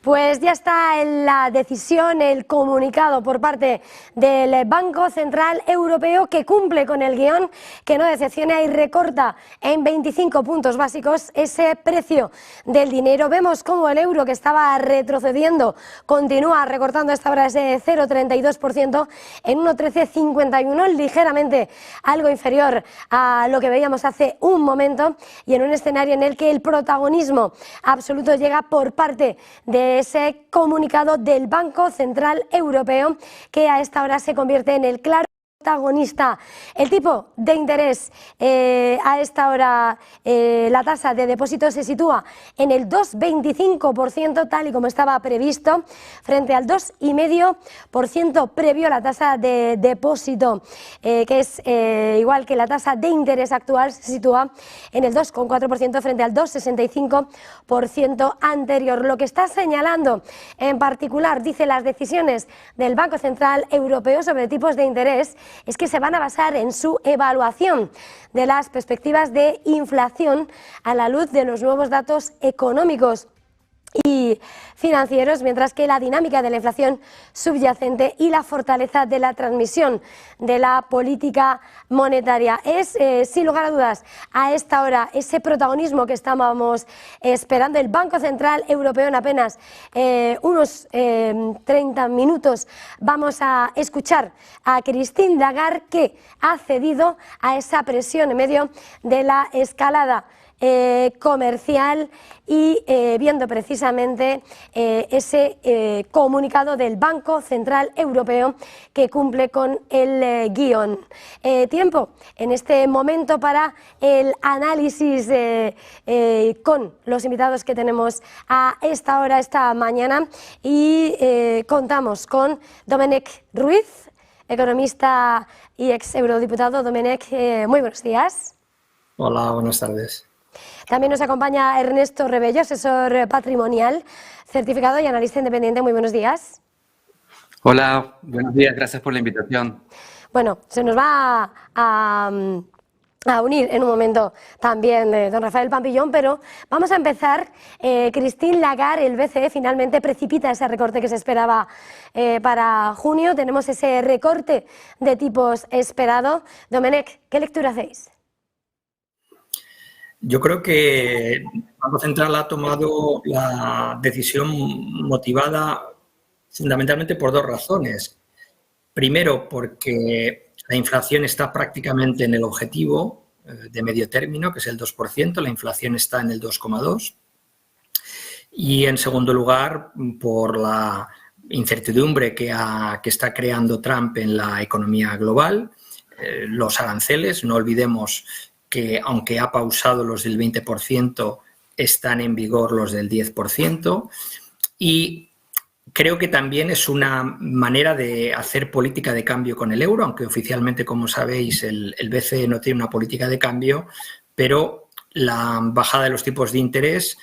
Pues ya está la decisión, el comunicado por parte del Banco Central Europeo, que cumple con el guión, que no decepciona y recorta en 25 puntos básicos ese precio del dinero. Vemos cómo el euro, que estaba retrocediendo, continúa recortando a esta hora ese 0,32% en 1,1351, ligeramente algo inferior a lo que veíamos hace un momento, y en un escenario en el que el protagonismo absoluto llega por parte de ese comunicado del Banco Central Europeo, que a esta hora se convierte en el claro protagonista. El tipo de interés a esta hora, la tasa de depósito se sitúa en el 2,25%, tal y como estaba previsto, frente al 2,5% previo a la tasa de depósito, que es igual que la tasa de interés actual, se sitúa en el 2,4% frente al 2,65% anterior. Lo que está señalando en particular, dice, las decisiones del Banco Central Europeo sobre tipos de interés es que se van a basar en su evaluación de las perspectivas de inflación a la luz de los nuevos datos económicos y financieros, mientras que la dinámica de la inflación subyacente y la fortaleza de la transmisión de la política monetaria es, sin lugar a dudas, a esta hora ese protagonismo que estábamos esperando. El Banco Central Europeo, en apenas unos 30 minutos vamos a escuchar a Christine Lagarde, que ha cedido a esa presión en medio de la escalada comercial y viendo precisamente ese comunicado del Banco Central Europeo, que cumple con el guión. Tiempo en este momento para el análisis con los invitados que tenemos a esta hora, esta mañana, y contamos con Domènec Ruiz, economista y ex eurodiputado. Domènec, muy buenos días. Hola, buenas tardes. También nos acompaña Ernesto Rebello, asesor patrimonial, certificado y analista independiente. Muy buenos días. Hola, buenos días, gracias por la invitación. Bueno, se nos va a unir en un momento también don Rafael Pampillón, pero vamos a empezar. Christine Lagarde, el BCE, finalmente precipita ese recorte que se esperaba para junio. Tenemos ese recorte de tipos esperado. Domènec, ¿qué lectura hacéis? Yo creo que el Banco Central ha tomado la decisión motivada fundamentalmente por dos razones. Primero, porque la inflación está prácticamente en el objetivo de medio término, que es el 2%, la inflación está en el 2,2%. Y en segundo lugar, por la incertidumbre que está creando Trump en la economía global, los aranceles, no olvidemos que aunque ha pausado los del 20%, están en vigor los del 10%, y creo que también es una manera de hacer política de cambio con el euro, aunque oficialmente, como sabéis, el BCE no tiene una política de cambio, pero la bajada de los tipos de interés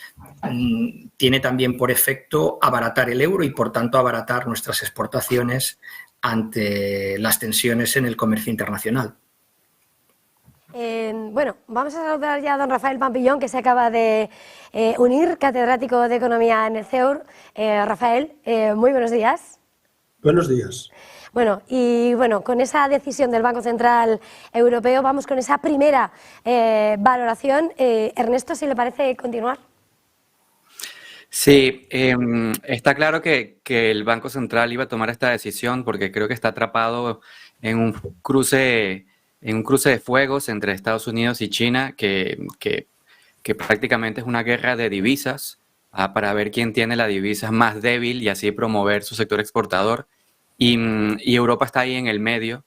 tiene también por efecto abaratar el euro y, por tanto, abaratar nuestras exportaciones ante las tensiones en el comercio internacional. Bueno, vamos a saludar ya a don Rafael Pampillón, que se acaba de unir, catedrático de Economía en el CEUR. Rafael, muy buenos días. Buenos días. Bueno, y bueno, con esa decisión del Banco Central Europeo, vamos con esa primera valoración. Ernesto, si le parece continuar. Sí, está claro que el Banco Central iba a tomar esta decisión porque creo que está atrapado en un cruce de fuegos entre Estados Unidos y China, que prácticamente es una guerra de divisas para ver quién tiene la divisa más débil y así promover su sector exportador. Y Europa está ahí en el medio,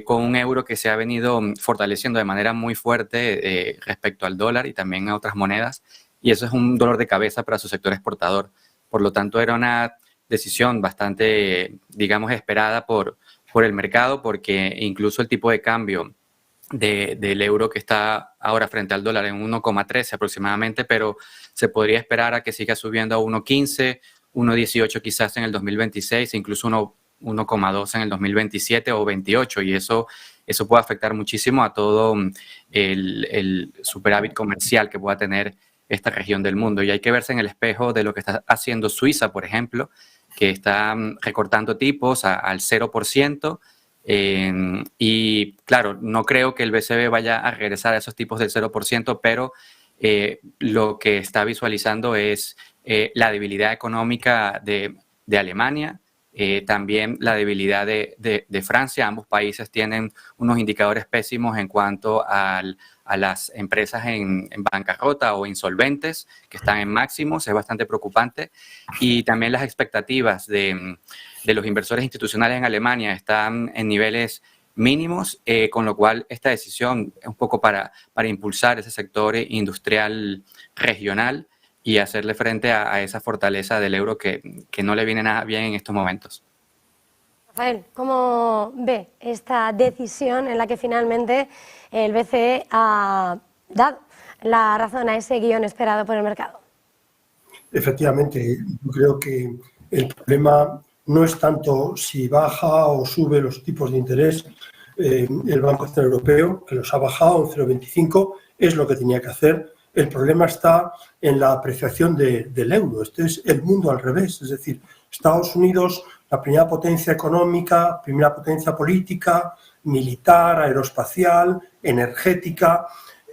con un euro que se ha venido fortaleciendo de manera muy fuerte respecto al dólar y también a otras monedas, y eso es un dolor de cabeza para su sector exportador. Por lo tanto, era una decisión bastante, digamos, esperada por el mercado, porque incluso el tipo de cambio del euro, que está ahora frente al dólar en 1,13 aproximadamente, pero se podría esperar a que siga subiendo a 1,15, 1,18 quizás en el 2026, incluso 1,2 en el 2027 o 28, y eso puede afectar muchísimo a todo el superávit comercial que pueda tener esta región del mundo. Y hay que verse en el espejo de lo que está haciendo Suiza, por ejemplo, que está recortando tipos al 0%. Y claro, no creo que el BCB vaya a regresar a esos tipos del 0%, pero lo que está visualizando es la debilidad económica de Alemania, también la debilidad de Francia. Ambos países tienen unos indicadores pésimos en cuanto a las empresas en bancarrota o insolventes, que están en máximos, es bastante preocupante. Y también las expectativas de los inversores institucionales en Alemania están en niveles mínimos, con lo cual esta decisión es un poco para impulsar ese sector industrial regional y hacerle frente a esa fortaleza del euro que no le viene nada bien en estos momentos. Rafael, ¿cómo ve esta decisión en la que finalmente el BCE ha dado la razón a ese guión esperado por el mercado? Efectivamente, yo creo que el problema no es tanto si baja o sube los tipos de interés el Banco Central Europeo, que los ha bajado un 0,25, es lo que tenía que hacer. El problema está en la apreciación del euro. Este es el mundo al revés, es decir, Estados Unidos, la primera potencia económica, primera potencia política, militar, aeroespacial, energética.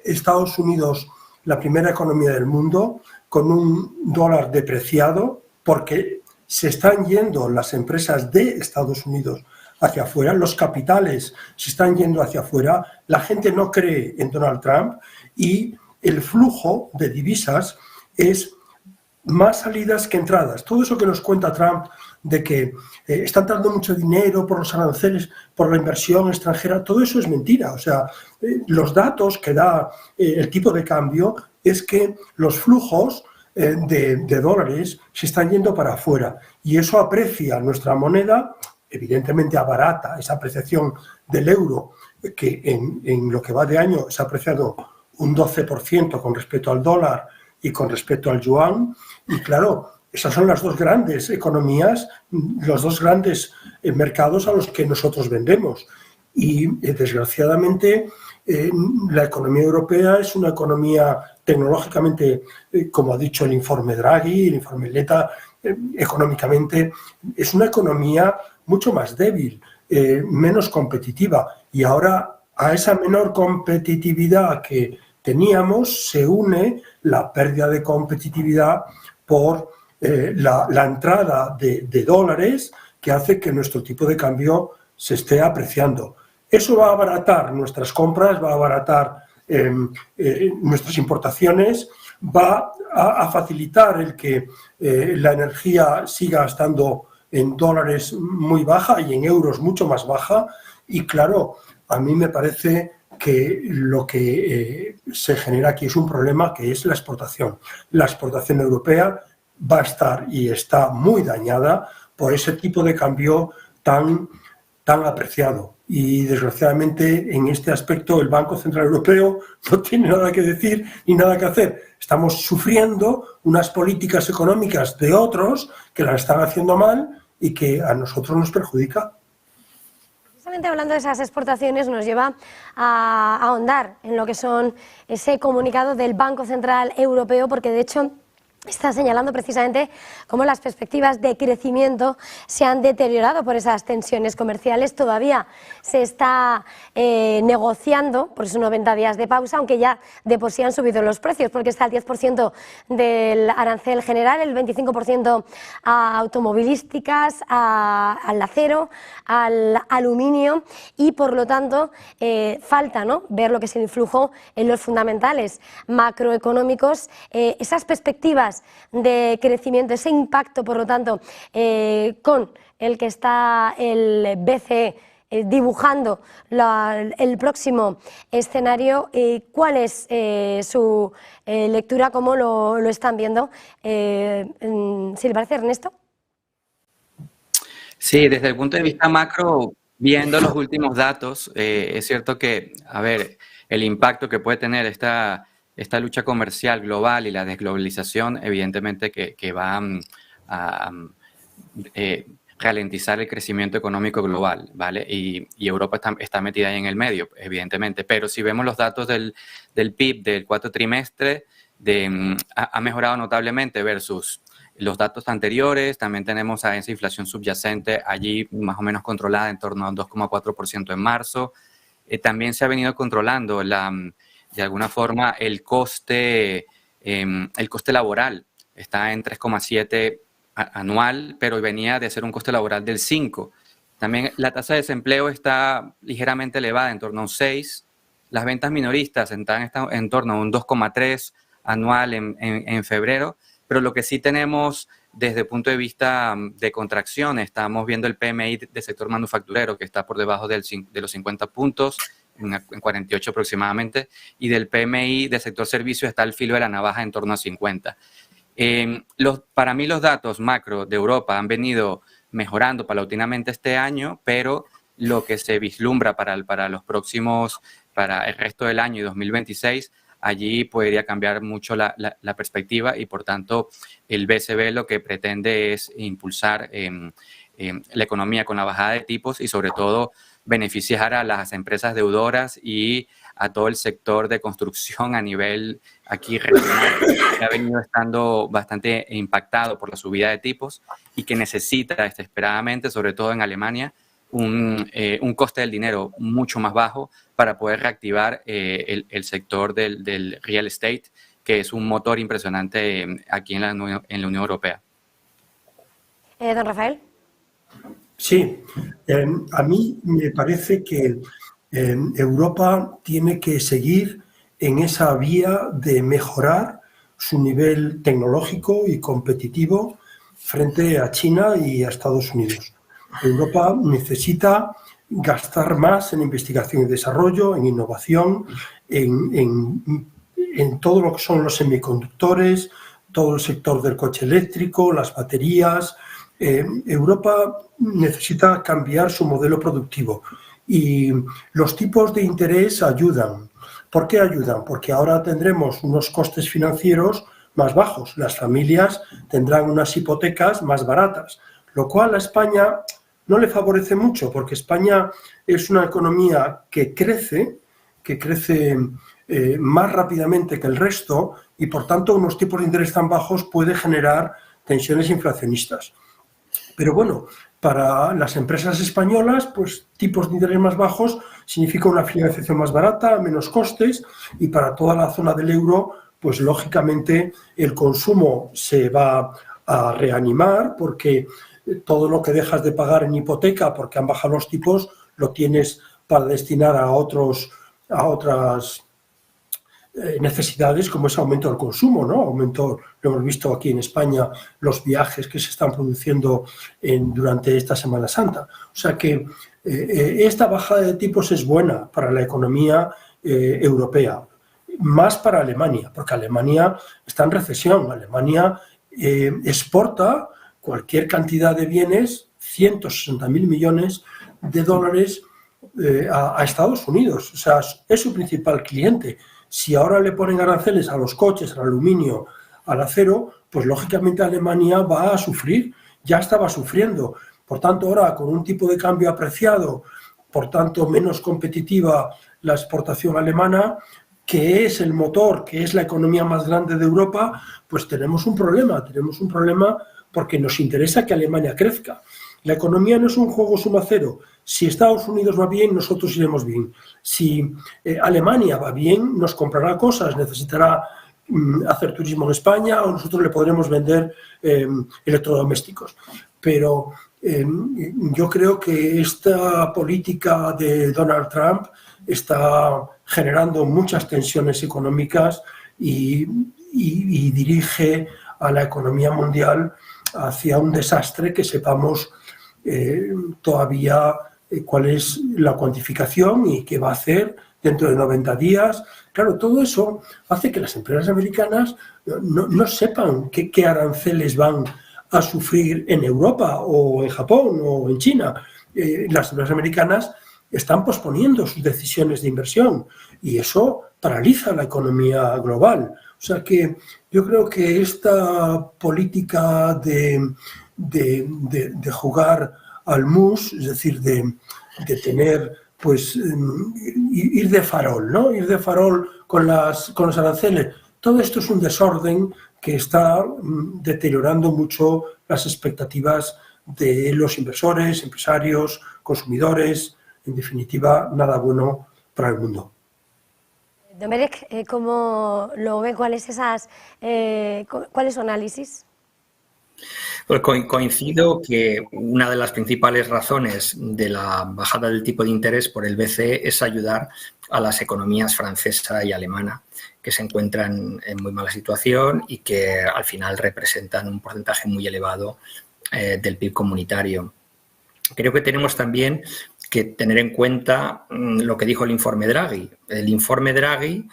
Estados Unidos, la primera economía del mundo, con un dólar depreciado, porque se están yendo las empresas de Estados Unidos hacia afuera, los capitales se están yendo hacia afuera, la gente no cree en Donald Trump y el flujo de divisas es más salidas que entradas. Todo eso que nos cuenta Trump de que están dando mucho dinero por los aranceles, por la inversión extranjera, todo eso es mentira. O sea, los datos que da el tipo de cambio es que los flujos de dólares se están yendo para afuera y eso aprecia nuestra moneda, evidentemente abarata esa apreciación del euro, que en lo que va de año se ha apreciado un 12% con respecto al dólar y con respecto al yuan. Y claro, esas son las dos grandes economías, los dos grandes mercados a los que nosotros vendemos. Y desgraciadamente la economía europea es una economía tecnológicamente, como ha dicho el informe Draghi, el informe Letta, económicamente es una economía mucho más débil, menos competitiva. Y ahora a esa menor competitividad que teníamos se une la pérdida de competitividad por la entrada de dólares, que hace que nuestro tipo de cambio se esté apreciando. Eso va a abaratar nuestras compras, va a abaratar nuestras importaciones, va a facilitar el que la energía siga estando en dólares muy baja y en euros mucho más baja. Y claro, a mí me parece que lo que se genera aquí es un problema, que es la exportación. La exportación europea va a estar y está muy dañada por ese tipo de cambio tan apreciado. Y desgraciadamente en este aspecto el Banco Central Europeo no tiene nada que decir ni nada que hacer. Estamos sufriendo unas políticas económicas de otros que las están haciendo mal y que a nosotros nos perjudica. Precisamente hablando de esas exportaciones nos lleva a ahondar en lo que son ese comunicado del Banco Central Europeo, porque de hecho está señalando precisamente cómo las perspectivas de crecimiento se han deteriorado por esas tensiones comerciales. Todavía se está negociando por esos 90 días de pausa, aunque ya de por sí han subido los precios, porque está el 10% del arancel general, el 25% a automovilísticas, al acero, al aluminio, y por lo tanto falta, ¿no?, ver lo que es el influjo en los fundamentales macroeconómicos, esas perspectivas de crecimiento, ese impacto, por lo tanto, con el que está el BCE dibujando el próximo escenario. ¿Cuál es su lectura? ¿Cómo lo están viendo? ¿Si le parece, Ernesto? Sí, desde el punto de vista macro, viendo los últimos datos, es cierto que, a ver, el impacto que puede tener esta lucha comercial global y la desglobalización, evidentemente que va ralentizar el crecimiento económico global, ¿vale? Y Europa está metida ahí en el medio, evidentemente. Pero si vemos los datos del PIB del cuarto trimestre, ha mejorado notablemente versus los datos anteriores. También tenemos a esa inflación subyacente allí más o menos controlada en torno a un 2,4% en marzo. También se ha venido controlando de alguna forma el coste laboral. Está en 3,7 anual, pero venía de ser un coste laboral del 5. También la tasa de desempleo está ligeramente elevada, en torno a un 6. Las ventas minoristas están en torno a un 2,3 anual en febrero, pero lo que sí tenemos desde el punto de vista de contracción, estamos viendo el PMI del sector manufacturero, que está por debajo de los 50 puntos, en 48 aproximadamente, y del PMI del sector servicios está al filo de la navaja en torno a 50. Para mí los datos macro de Europa han venido mejorando paulatinamente este año, pero lo que se vislumbra para el resto del año y 2026, allí podría cambiar mucho la perspectiva y, por tanto, el BCB lo que pretende es impulsar la economía con la bajada de tipos y, sobre todo, beneficiar a las empresas deudoras y a todo el sector de construcción a nivel aquí regional, que ha venido estando bastante impactado por la subida de tipos y que necesita desesperadamente, sobre todo en Alemania, un coste del dinero mucho más bajo para poder reactivar el sector del real estate, que es un motor impresionante aquí en la Unión Europea. Don Rafael. Sí, a mí me parece que Europa tiene que seguir en esa vía de mejorar su nivel tecnológico y competitivo frente a China y a Estados Unidos. Europa necesita gastar más en investigación y desarrollo, en innovación, en todo lo que son los semiconductores, todo el sector del coche eléctrico, las baterías. Europa necesita cambiar su modelo productivo y los tipos de interés ayudan. ¿Por qué ayudan? Porque ahora tendremos unos costes financieros más bajos. Las familias tendrán unas hipotecas más baratas, lo cual a España no le favorece mucho, porque España es una economía que crece más rápidamente que el resto y, por tanto, unos tipos de interés tan bajos puede generar tensiones inflacionistas. Pero bueno, para las empresas españolas, pues tipos de interés más bajos significa una financiación más barata, menos costes, y para toda la zona del euro, pues lógicamente el consumo se va a reanimar porque todo lo que dejas de pagar en hipoteca porque han bajado los tipos lo tienes para destinar a otras necesidades, como ese aumento del consumo, ¿no? Lo hemos visto aquí en España, los viajes que se están produciendo durante esta Semana Santa. O sea que esta bajada de tipos es buena para la economía europea, más para Alemania, porque Alemania está en recesión. Alemania exporta cualquier cantidad de bienes, 160.000 millones de dólares a Estados Unidos. O sea, es su principal cliente. Si ahora le ponen aranceles a los coches, al aluminio, al acero, pues lógicamente Alemania va a sufrir, ya estaba sufriendo. Por tanto, ahora con un tipo de cambio apreciado, por tanto menos competitiva la exportación alemana, que es el motor, que es la economía más grande de Europa, pues tenemos un problema porque nos interesa que Alemania crezca. La economía no es un juego suma cero. Si Estados Unidos va bien, nosotros iremos bien. Si Alemania va bien, nos comprará cosas, necesitará hacer turismo en España o nosotros le podremos vender electrodomésticos. Pero yo creo que esta política de Donald Trump está generando muchas tensiones económicas y dirige a la economía mundial hacia un desastre que sepamos todavía cuál es la cuantificación y qué va a hacer dentro de 90 días. Claro, todo eso hace que las empresas americanas no sepan qué aranceles van a sufrir en Europa o en Japón o en China. Las empresas americanas están posponiendo sus decisiones de inversión y eso paraliza la economía global. O sea que yo creo que esta política de de jugar al mus, es decir, de tener, pues, ir de farol, ¿no? Ir de farol con los aranceles. Todo esto es un desorden que está deteriorando mucho las expectativas de los inversores, empresarios, consumidores, en definitiva, nada bueno para el mundo. Domènec, ¿cómo lo ve? ¿Cuál es su análisis? Pues coincido que una de las principales razones de la bajada del tipo de interés por el BCE es ayudar a las economías francesa y alemana, que se encuentran en muy mala situación y que al final representan un porcentaje muy elevado del PIB comunitario. Creo que tenemos también que tener en cuenta lo que dijo el informe Draghi. El informe Draghi,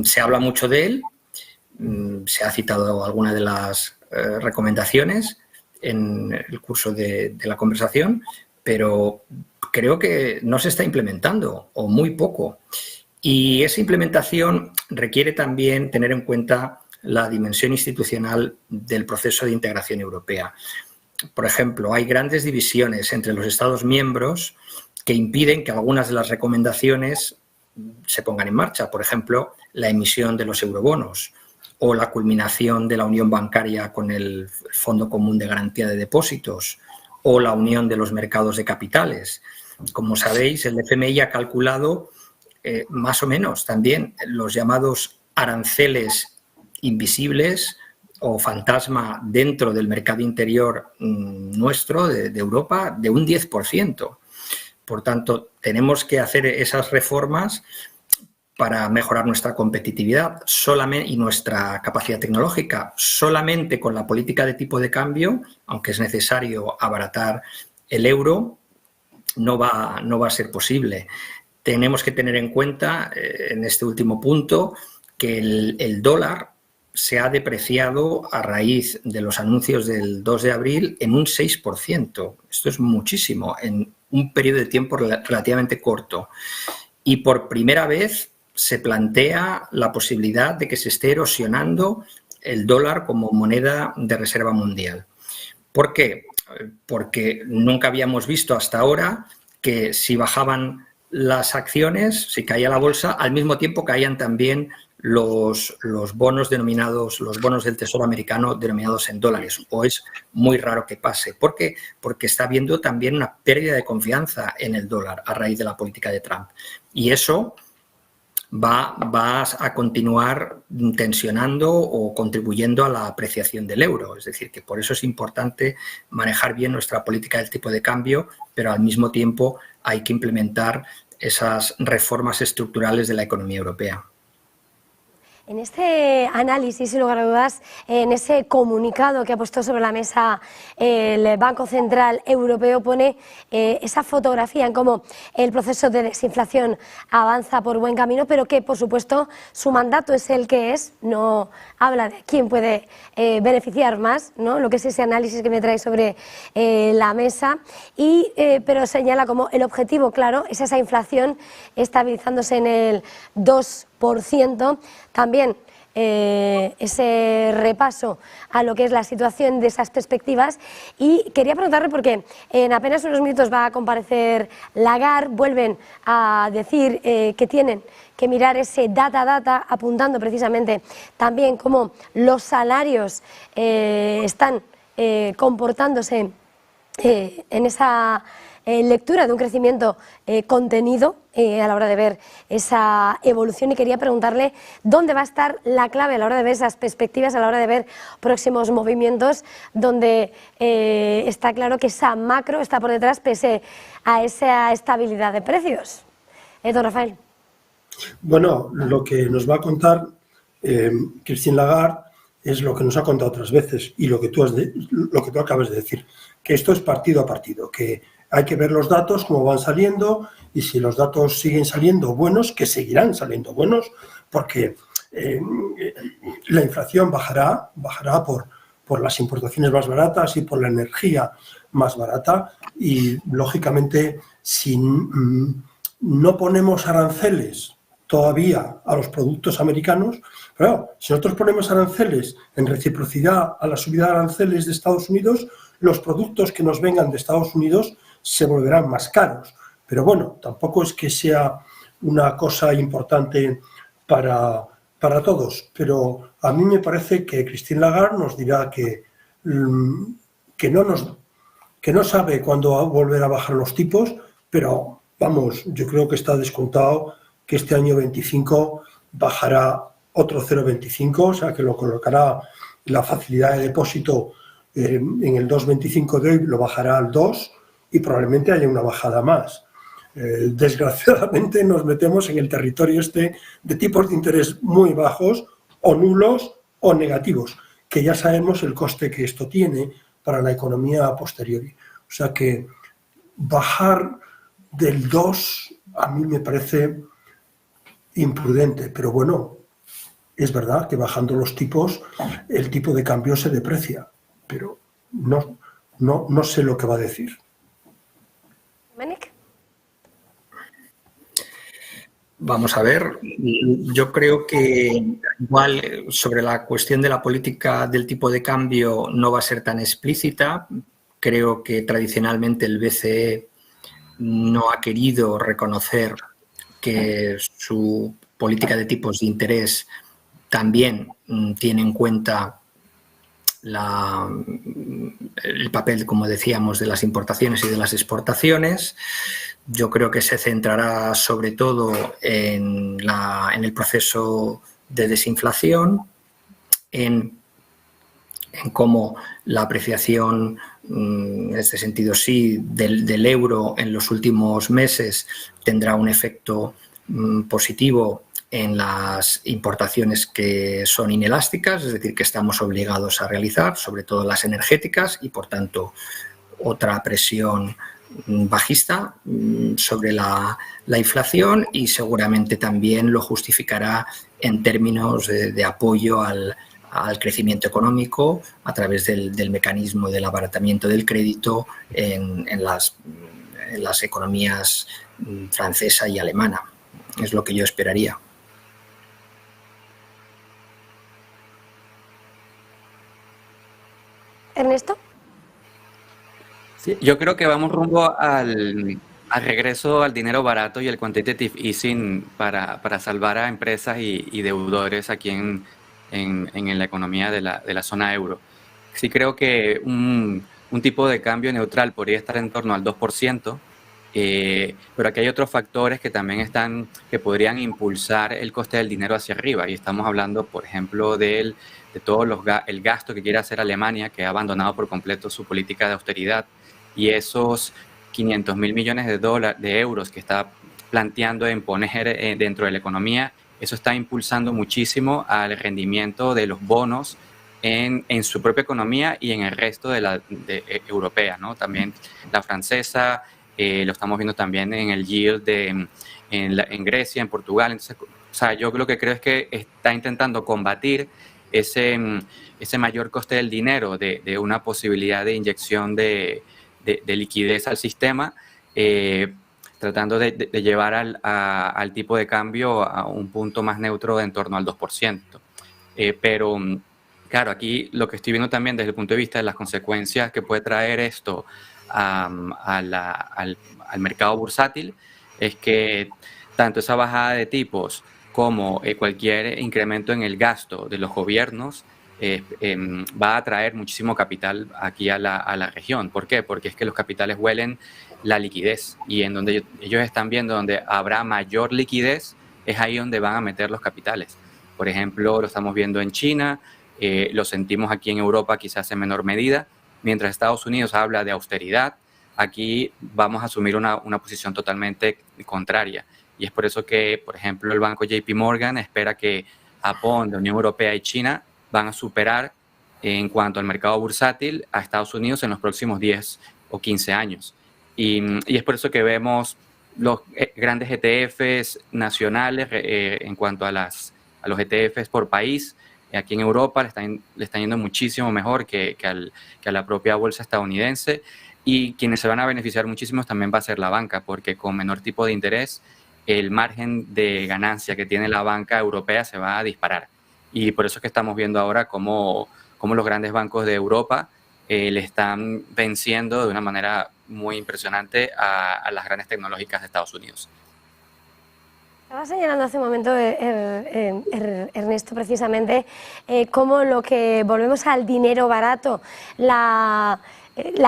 se habla mucho de él, se ha citado alguna de las recomendaciones en el curso de la conversación, pero creo que no se está implementando o muy poco. Y esa implementación requiere también tener en cuenta la dimensión institucional del proceso de integración europea. Por ejemplo, hay grandes divisiones entre los Estados miembros que impiden que algunas de las recomendaciones se pongan en marcha. Por ejemplo, la emisión de los eurobonos o la culminación de la unión bancaria con el Fondo Común de Garantía de Depósitos o la unión de los mercados de capitales. Como sabéis, el FMI ha calculado más o menos también los llamados aranceles invisibles o fantasma dentro del mercado interior nuestro, de Europa, de un 10%. Por tanto, tenemos que hacer esas reformas para mejorar nuestra competitividad y nuestra capacidad tecnológica. Solamente con la política de tipo de cambio, aunque es necesario abaratar el euro, no va a ser posible. Tenemos que tener en cuenta, en este último punto, que el dólar se ha depreciado a raíz de los anuncios del 2 de abril en un 6%. Esto es muchísimo, en un periodo de tiempo relativamente corto. Y por primera vez se plantea la posibilidad de que se esté erosionando el dólar como moneda de reserva mundial. ¿Por qué? Porque nunca habíamos visto hasta ahora que si bajaban las acciones, si caía la bolsa, al mismo tiempo caían también los bonos denominados, los bonos del Tesoro americano denominados en dólares, o es muy raro que pase. ¿Por qué? Porque está habiendo también una pérdida de confianza en el dólar a raíz de la política de Trump. Y eso va a continuar tensionando o contribuyendo a la apreciación del euro. Es decir, que por eso es importante manejar bien nuestra política del tipo de cambio, pero al mismo tiempo hay que implementar esas reformas estructurales de la economía europea. En este análisis, sin lugar a dudas, en ese comunicado que ha puesto sobre la mesa el Banco Central Europeo, pone esa fotografía en cómo el proceso de desinflación avanza por buen camino, pero que, por supuesto, su mandato es el que es, no habla de quién puede beneficiar más, ¿no? Lo que es ese análisis que me trae sobre la mesa, pero señala como el objetivo, claro, es esa inflación estabilizándose en el 2%. También ese repaso a lo que es la situación de esas perspectivas, y quería preguntarle porque en apenas unos minutos va a comparecer Lagarde, vuelven a decir que tienen que mirar ese data, apuntando precisamente también cómo los salarios están comportándose en esa lectura de un crecimiento contenido a la hora de ver esa evolución, y quería preguntarle dónde va a estar la clave a la hora de ver esas perspectivas, a la hora de ver próximos movimientos, donde está claro que esa macro está por detrás pese a esa estabilidad de precios. Don Rafael. Bueno, lo que nos va a contar Christine Lagarde es lo que nos ha contado otras veces y lo que tú acabas de decir, que esto es partido a partido, que hay que ver los datos, cómo van saliendo, y si los datos siguen saliendo buenos, que seguirán saliendo buenos, porque la inflación bajará por las importaciones más baratas y por la energía más barata, y lógicamente si no ponemos aranceles todavía a los productos americanos. Pero claro, si nosotros ponemos aranceles en reciprocidad a la subida de aranceles de Estados Unidos, los productos que nos vengan de Estados Unidos se volverán más caros. Pero bueno, tampoco es que sea una cosa importante para todos. Pero a mí me parece que Christine Lagarde nos dirá que no sabe cuándo va a volver a bajar los tipos, pero vamos, yo creo que está descontado que este año 25 bajará otro 0,25, o sea que lo colocará la facilidad de depósito en el 2,25 de hoy, lo bajará al 2 y probablemente haya una bajada más. Desgraciadamente nos metemos en el territorio este de tipos de interés muy bajos o nulos o negativos, que ya sabemos el coste que esto tiene para la economía a posteriori. O sea que bajar del 2 a mí me parece imprudente, pero bueno, es verdad que bajando los tipos el tipo de cambio se deprecia, pero no sé lo que va a decir. Domènec? Vamos a ver, yo creo que igual sobre la cuestión de la política del tipo de cambio no va a ser tan explícita. Creo que tradicionalmente el BCE no ha querido reconocer que su política de tipos de interés también tiene en cuenta el papel, como decíamos, de las importaciones y de las exportaciones. Yo creo que se centrará sobre todo en el proceso de desinflación, en cómo la apreciación, en este sentido sí, del euro en los últimos meses tendrá un efecto positivo en las importaciones que son inelásticas, es decir, que estamos obligados a realizar, sobre todo las energéticas, y por tanto otra presión bajista sobre la inflación, y seguramente también lo justificará en términos de apoyo al crecimiento económico a través del mecanismo del abaratamiento del crédito en las economías francesa y alemana. Es lo que yo esperaría. Ernesto? Sí, yo creo que vamos rumbo al regreso al dinero barato y el quantitative easing para salvar a empresas y deudores aquí en la economía de la zona euro. Sí creo que un tipo de cambio neutral podría estar en torno al 2%, pero aquí hay otros factores que también que podrían impulsar el coste del dinero hacia arriba, y estamos hablando, por ejemplo, de todo el gasto que quiere hacer Alemania, que ha abandonado por completo su política de austeridad, y esos 500.000 millones de euros que está planteando en poner dentro de la economía. Eso está impulsando muchísimo al rendimiento de los bonos en su propia economía y en el resto de europea, ¿no? También la francesa, lo estamos viendo también en el yield en Grecia, en Portugal. Entonces, o sea, yo lo que creo es que está intentando combatir ese mayor coste del dinero, de una posibilidad de inyección de liquidez al sistema, tratando de llevar al tipo de cambio a un punto más neutro de en torno al 2%. Pero, claro, aquí lo que estoy viendo también desde el punto de vista de las consecuencias que puede traer esto al mercado bursátil es que tanto esa bajada de tipos como cualquier incremento en el gasto de los gobiernos va a atraer muchísimo capital aquí a la región. ¿Por qué? Porque es que los capitales huelen la liquidez, y en donde ellos están viendo donde habrá mayor liquidez es ahí donde van a meter los capitales. Por ejemplo, lo estamos viendo en China, lo sentimos aquí en Europa quizás en menor medida. Mientras Estados Unidos habla de austeridad, aquí vamos a asumir una posición totalmente contraria, y es por eso que, por ejemplo, el banco JP Morgan espera que Japón, la Unión Europea y China van a superar en cuanto al mercado bursátil a Estados Unidos en los próximos 10 o 15 años. Y es por eso que vemos los grandes ETFs nacionales en cuanto a los ETFs por país. Aquí en Europa le están yendo muchísimo mejor que a la propia bolsa estadounidense, y quienes se van a beneficiar muchísimo también va a ser la banca, porque con menor tipo de interés el margen de ganancia que tiene la banca europea se va a disparar. Y por eso es que estamos viendo ahora cómo los grandes bancos de Europa le están venciendo de una manera muy impresionante a las grandes tecnológicas de Estados Unidos. Estaba señalando hace un momento, Ernesto, precisamente, cómo lo que volvemos al dinero barato, la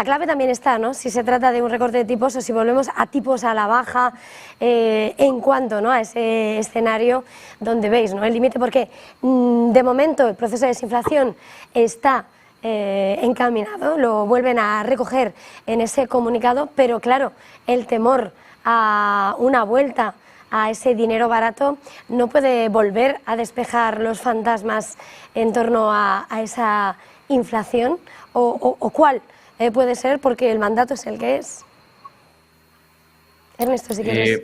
clave también está, ¿no? Si se trata de un recorte de tipos o si volvemos a tipos a la baja, en cuanto, ¿no?, a ese escenario donde veis, ¿no?, el límite, porque de momento el proceso de desinflación está encaminado, lo vuelven a recoger en ese comunicado, pero claro, el temor a una vuelta a ese dinero barato no puede volver a despejar los fantasmas en torno a esa inflación, o cuál puede ser, porque el mandato es el que es. Ernesto, si quieres.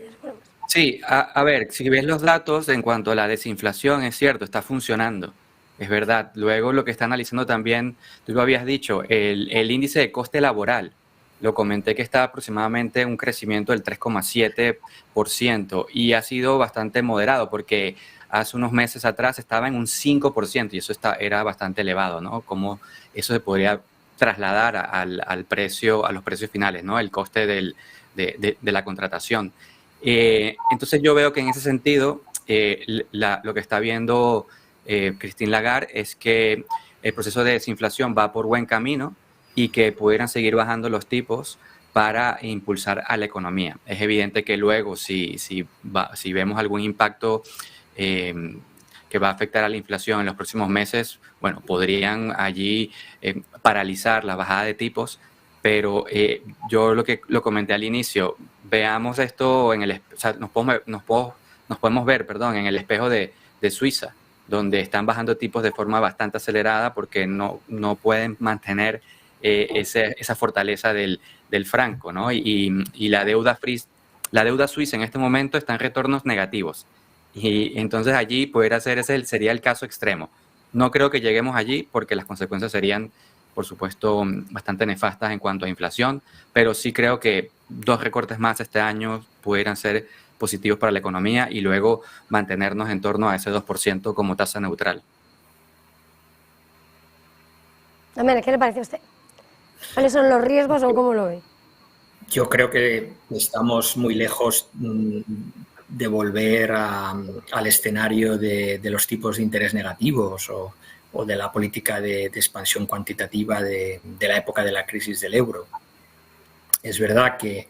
Sí, a ver, si ves los datos en cuanto a la desinflación, es cierto, está funcionando, es verdad. Luego lo que está analizando también, tú lo habías dicho, el índice de coste laboral. Lo comenté que está aproximadamente un crecimiento del 3,7% y ha sido bastante moderado porque hace unos meses atrás estaba en un 5% y eso era bastante elevado, ¿no? Cómo eso se podría trasladar al precio, a los precios finales, ¿no? El coste de la contratación. Entonces yo veo que en ese sentido lo que está viendo Christine Lagarde es que el proceso de desinflación va por buen camino y que pudieran seguir bajando los tipos para impulsar a la economía. Es evidente que luego si vemos algún impacto que va a afectar a la inflación en los próximos meses, bueno, podrían allí paralizar la bajada de tipos, pero yo lo comenté al inicio, veamos esto en el, o sea, nos podemos ver, perdón, en el espejo de Suiza, donde están bajando tipos de forma bastante acelerada porque no pueden mantener esa fortaleza del franco, ¿no? Y la deuda suiza en este momento está en retornos negativos. Y entonces allí sería el caso extremo. No creo que lleguemos allí porque las consecuencias serían, por supuesto, bastante nefastas en cuanto a inflación, pero sí creo que 2 recortes más este año pudieran ser positivos para la economía y luego mantenernos en torno a ese 2% como tasa neutral. Damián, ¿qué le parece a usted? ¿Cuáles son los riesgos o cómo lo ve? Yo creo que estamos muy lejos de volver al escenario de los tipos de interés negativos o de la política de expansión cuantitativa de la época de la crisis del euro. Es verdad que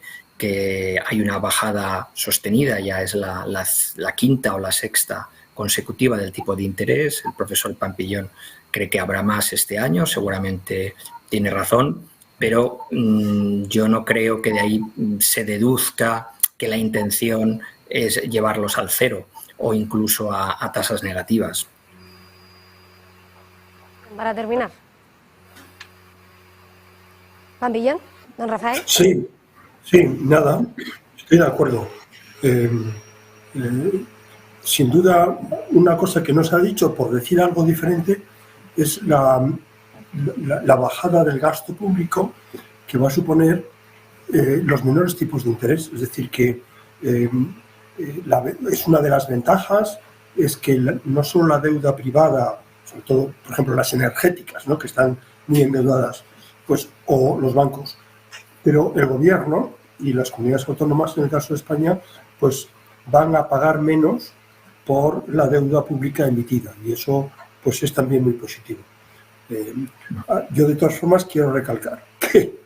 hay una bajada sostenida, ya es la quinta o la sexta consecutiva del tipo de interés. El profesor Pampillón cree que habrá más este año, seguramente tiene razón, pero yo no creo que de ahí se deduzca que la intención es llevarlos al cero o incluso a tasas negativas. Para terminar. ¿Pampillón? ¿Don Rafael? Sí, nada, estoy de acuerdo. Sin duda, una cosa que no se ha dicho, por decir algo diferente, es la bajada del gasto público que va a suponer los menores tipos de interés. Es decir, que es una de las ventajas, es que no solo la deuda privada, sobre todo, por ejemplo, las energéticas, ¿no?, que están muy endeudadas, pues, o los bancos, pero el gobierno y las comunidades autónomas, en el caso de España, pues van a pagar menos por la deuda pública emitida, y eso pues es también muy positivo. Yo de todas formas quiero recalcar que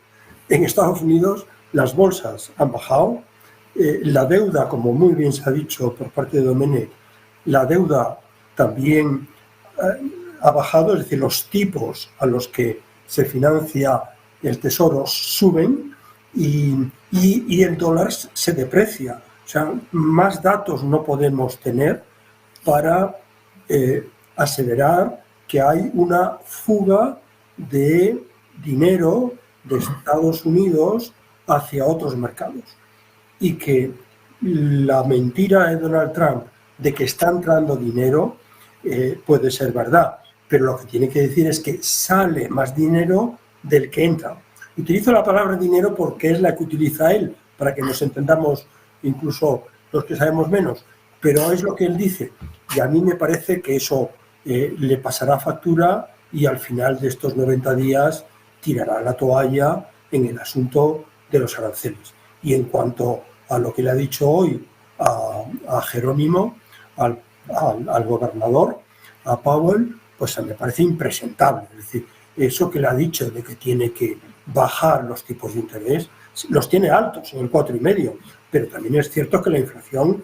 en Estados Unidos las bolsas han bajado, la deuda, como muy bien se ha dicho por parte de Domenech, la deuda también ha bajado, es decir, los tipos a los que se financia el tesoro suben y el dólar se deprecia. O sea, más datos no podemos tener para aseverar que hay una fuga de dinero de Estados Unidos hacia otros mercados y que la mentira de Donald Trump de que está entrando dinero puede ser verdad, pero lo que tiene que decir es que sale más dinero del que entra. Utilizo la palabra dinero porque es la que utiliza él, para que nos entendamos incluso los que sabemos menos, pero es lo que él dice. Y a mí me parece que eso le pasará factura y al final de estos 90 días tirará la toalla en el asunto de los aranceles. Y en cuanto a lo que le ha dicho hoy a Jerónimo, al gobernador, a Powell, pues me parece impresentable. Es decir, eso que le ha dicho de que tiene que bajar los tipos de interés, los tiene altos, en el 4,5, pero también es cierto que la inflación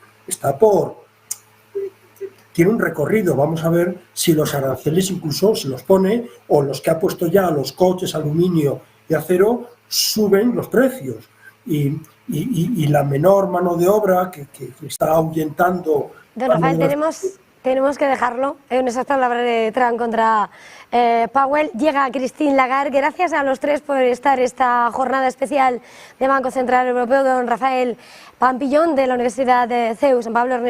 tiene un recorrido. Vamos a ver si los aranceles incluso se los pone, o los que ha puesto ya a los coches, aluminio y acero, suben los precios. Y la menor mano de obra que está ahuyentando... Don Rafael, tenemos que dejarlo. Esas palabras de Trump contra Powell. Llega Christine Lagarde. Gracias a los tres por estar esta jornada especial de Banco Central Europeo. Don Rafael Pampillón, de la Universidad de CEU San Pablo.